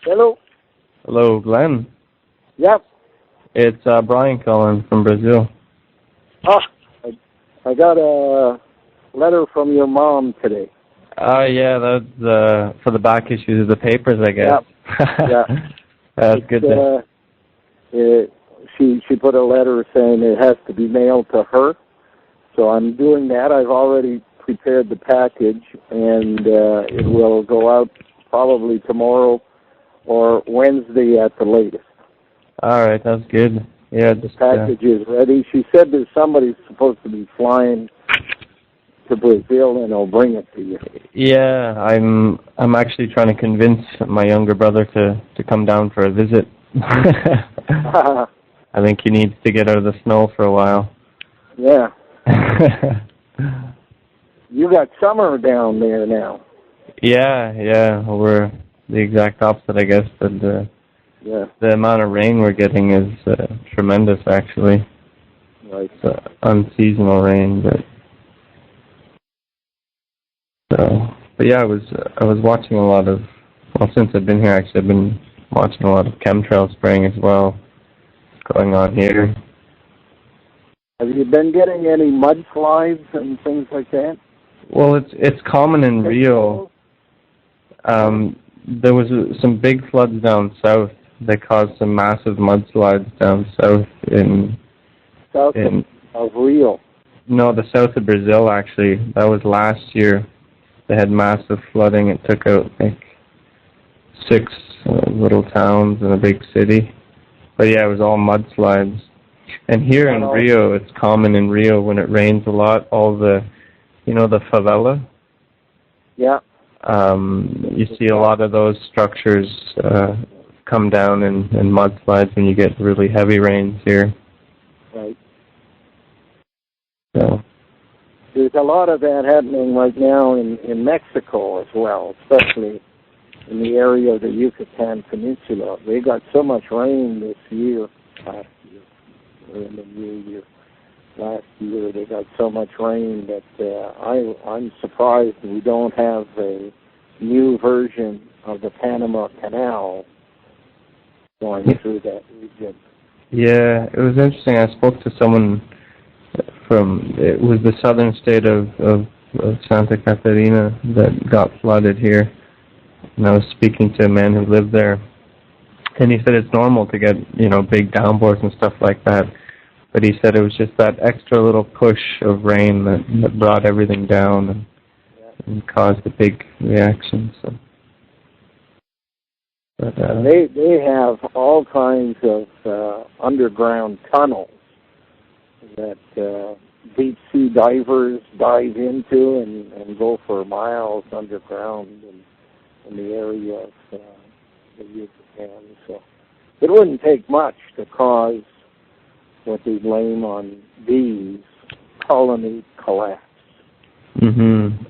Hello. Hello, Glenn. Yep. It's Brian calling from Brazil. Oh, I got a letter from your mom today. Yeah, that's for the back issues of the papers, I guess. Yep. Yeah. That's good. She put a letter saying it has to be mailed to her, so I'm doing that. I've already prepared the package, and it will go out probably tomorrow or Wednesday at the latest. All right, that's good. Yeah, the package is ready. She said there's somebody supposed to be flying to Brazil and will bring it to you. Yeah, I'm actually trying to convince my younger brother to come down for a visit. I think he needs to get out of the snow for a while. Yeah. You got summer down there now. Yeah. We're the exact opposite, I guess. But the amount of rain we're getting is tremendous, actually. Right. It's unseasonal rain, but yeah, I was watching a lot of. Well, since I've been here, actually, I've been watching a lot of chemtrail spraying as well going on here. Have you been getting any mudslides and things like that? Well, it's common in Rio. There was some big floods down south that caused some massive mudslides down south of Rio. No, the south of Brazil, actually. That was last year. They had massive flooding. It took out like 6 little towns and a big city. But yeah, it was all mudslides. And here in Rio, it's common in Rio when it rains a lot, all the favela. Yeah. You see a lot of those structures come down in mudslides when you get really heavy rains here. Right. So there's a lot of that happening right now in Mexico as well, especially in the area of the Yucatan Peninsula. They got so much rain this year, last year they got so much rain that I'm surprised we don't have a new version of the Panama Canal going through that region. Yeah, it was interesting. I spoke to someone it was the southern state of Santa Catarina that got flooded here. And I was speaking to a man who lived there. And he said it's normal to get, big downpours and stuff like that. But he said it was just that extra little push of rain that brought everything down and caused a big reaction. So, but, they have all kinds of underground tunnels that deep sea divers dive into and go for miles underground in the area of the Yucatan. So it wouldn't take much to cause what they blame on bees, colony collapse. Mhm.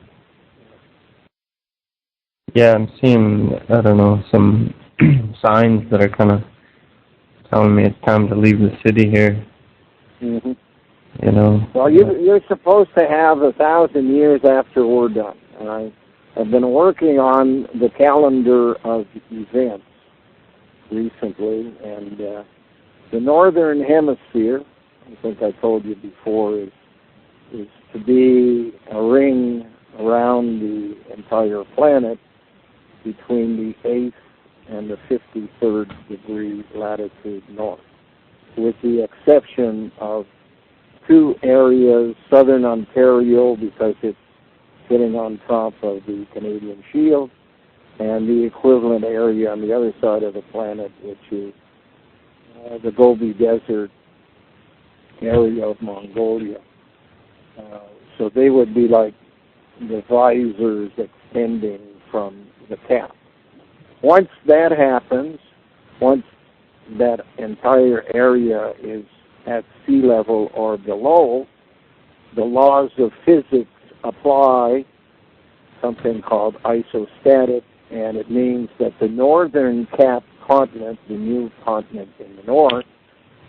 Yeah, I'm seeing, I don't know, some signs that are kind of telling me it's time to leave the city here. Mhm. Well, you're supposed to have 1,000 years after we're done. And I've been working on the calendar of events recently, and the northern hemisphere, I think I told you before, is to be a ring around the entire planet between the 8th and the 53rd degree latitude north, with the exception of 2 areas, southern Ontario, because it's sitting on top of the Canadian Shield, and the equivalent area on the other side of the planet, which is the Gobi Desert area of Mongolia. So they would be like the visors extending from the cap. Once that happens, once that entire area is at sea level or below, the laws of physics apply, something called isostatic, and it means that the northern cap continent, the new continent in the north,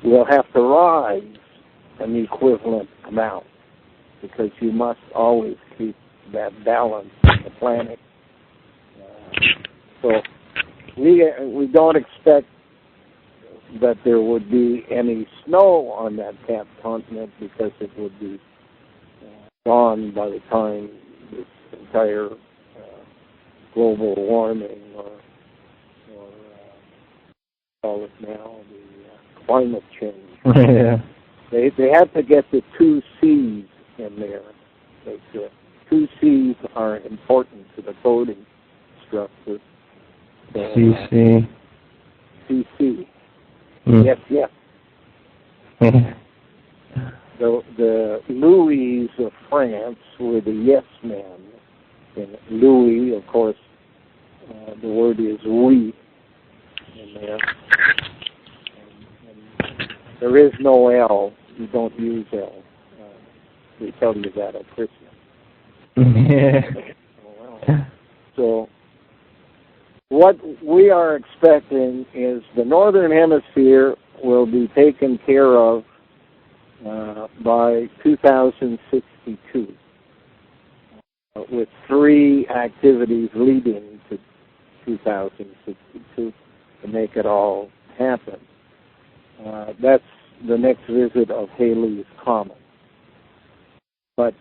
will have to rise an equivalent amount, because you must always keep that balance in the planet. So we don't expect that there would be any snow on that capped continent because it would be gone by the time this entire global warming or call it now the climate change. Yeah. They have to get the two C's in there. The two C's are important to the coding structure. So, CC. CC. Mm. Yes, yes. The Louis of France were the yes men. And Louis, of course, the word is oui in there. And there is no L. You don't use L. They tell you that at Christmas. Yeah. Oh, well. So what we are expecting is the Northern Hemisphere will be taken care of by 2062 with 3 activities leading to 2062 to make it all happen. That's the next visit of Halley's Comet. But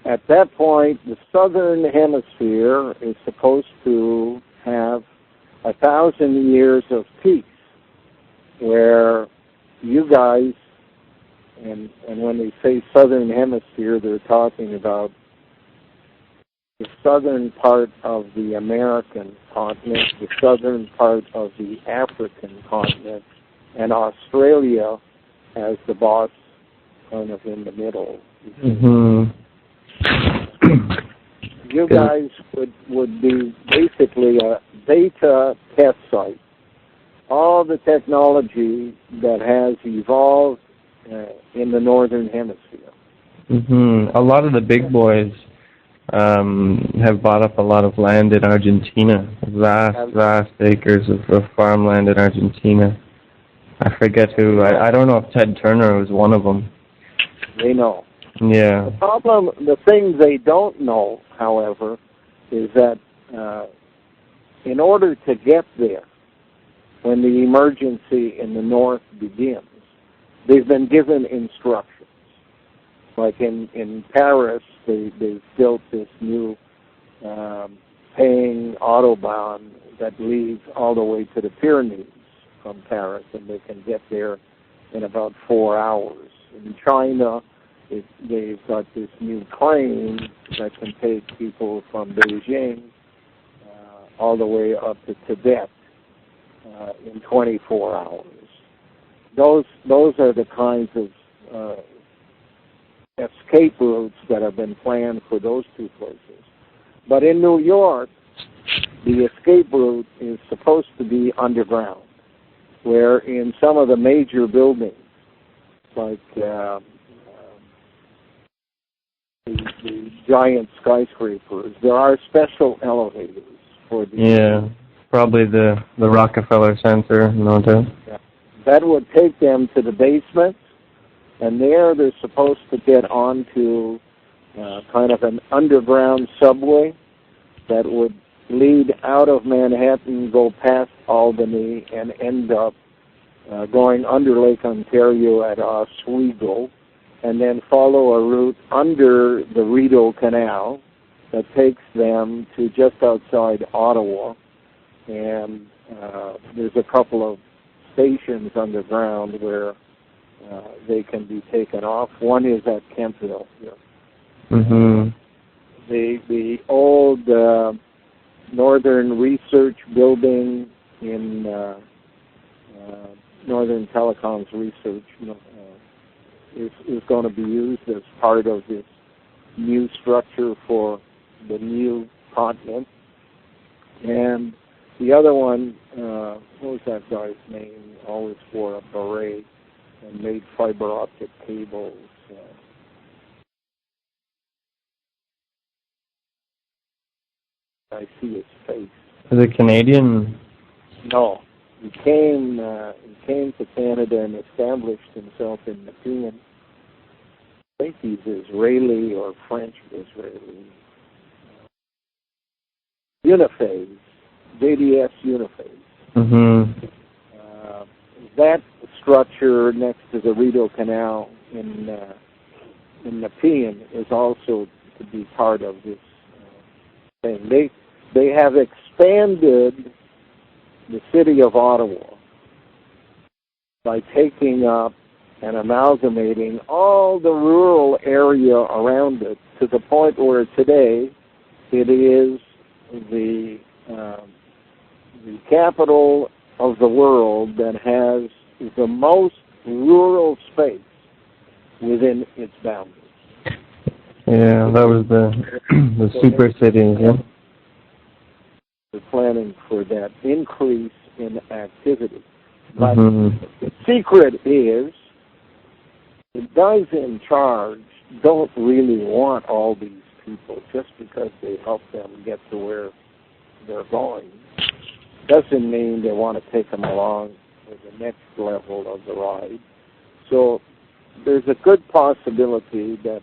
at that point, the Southern Hemisphere is supposed to have 1,000 years of peace, where you guys, and when they say Southern Hemisphere, they're talking about the southern part of the American continent, the southern part of the African continent, and Australia as the boss kind of in the middle. Mm-hmm. You guys would be basically a beta test site. All the technology that has evolved in the Northern Hemisphere. Mm-hmm. A lot of the big boys have bought up a lot of land in Argentina, vast acres of farmland in Argentina. I forget who. I don't know if Ted Turner was one of them. They know. Yeah. The thing they don't know, however, is that in order to get there, when the emergency in the north begins, they've been given instructions. Like in Paris, they've built this new paying autobahn that leads all the way to the Pyrenees from Paris, and they can get there in about 4 hours. In China, they've got this new train that can take people from Beijing all the way up to Tibet in 24 hours. Those are the kinds of escape routes that have been planned for those two places. But in New York, the escape route is supposed to be underground, where in some of the major buildings, like the giant skyscrapers, there are special elevators for the... Yeah, probably the Rockefeller Center, no doubt. Yeah. That would take them to the basement, and there they're supposed to get onto kind of an underground subway that would lead out of Manhattan, go past Albany, and end up going under Lake Ontario at Oswego, and then follow a route under the Rideau Canal that takes them to just outside Ottawa. And there's a couple of stations underground where they can be taken off. One is at Kempville here. Mm-hmm. The old Northern Research Building in Northern Telecoms Research is going to be used as part of this new structure for the new continent. And the other one, what was that guy's name? Always wore a beret and made fiber optic cables. I see his face. Is it Canadian? No, he came to Canada and established himself in McEwen. I think he's Israeli or French Israeli. Uniphase, JDS Uniphase. Mhm. That structure next to the Rideau Canal in Nepean is also to be part of this thing. They have expanded the city of Ottawa by taking up and amalgamating all the rural area around it to the point where today it is the capital of the world that has the most rural space within its boundaries. Yeah, that was the super city. Yeah. We're planning for that increase in activity. But Mm-hmm. the secret is the guys in charge don't really want all these people just because they help them get to where they're going. Doesn't mean they want to take them along to the next level of the ride. So there's a good possibility that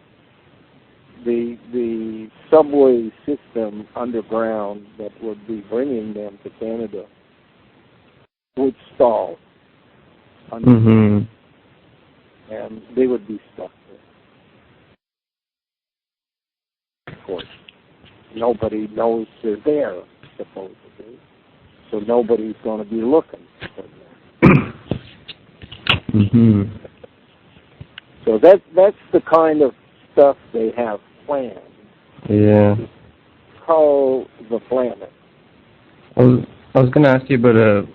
the subway system underground that would be bringing them to Canada would stall. Mm-hmm. And they would be stuck there. Of course, nobody knows they're there, supposedly. So nobody's going to be looking for them. Mm-hmm. So that's the kind of stuff they have planned. Yeah. Call the planet. I was going to ask you about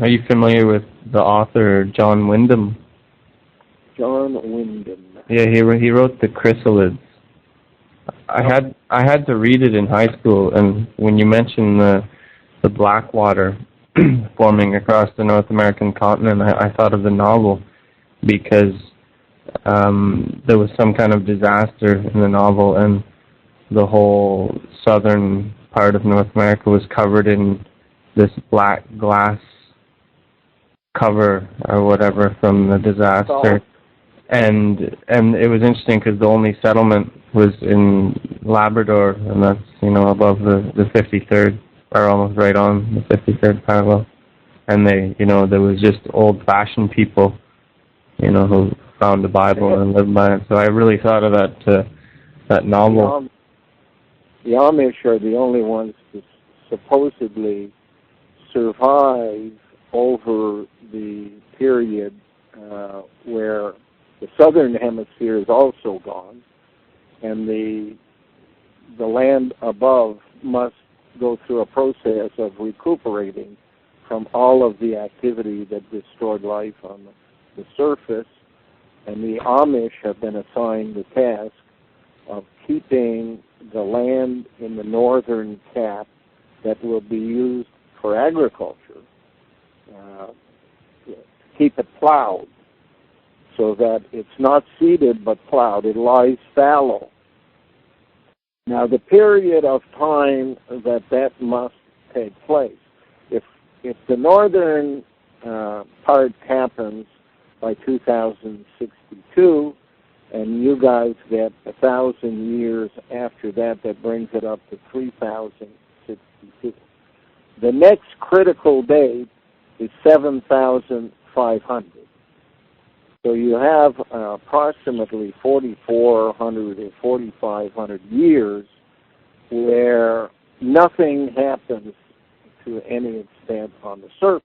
are you familiar with the author John Wyndham? John Wyndham. Yeah, he wrote The Chrysalids. I had to read it in high school, and when you mentioned the black water forming across the North American continent, I thought of the novel because there was some kind of disaster in the novel, and the whole southern part of North America was covered in this black glass cover or whatever from the disaster. And it was interesting because the only settlement was in Labrador, and that's, above the 53rd, or almost right on the 53rd parallel. And there was just old-fashioned people, who found the Bible and lived by it. So I really thought of that novel. The Amish are the only ones to supposedly survive over the period where the southern hemisphere is also gone, and the land above must go through a process of recuperating from all of the activity that destroyed life on the surface, and the Amish have been assigned the task of keeping the land in the northern cap that will be used for agriculture, keep it plowed so that it's not seeded but plowed. It lies fallow. Now, the period of time that must take place, if the northern part happens by 2062, and you guys get 1,000 years after that brings it up to 3,062. The next critical date is 7,500. So you have approximately 4,400 or 4,500 years where nothing happens to any extent on the surface.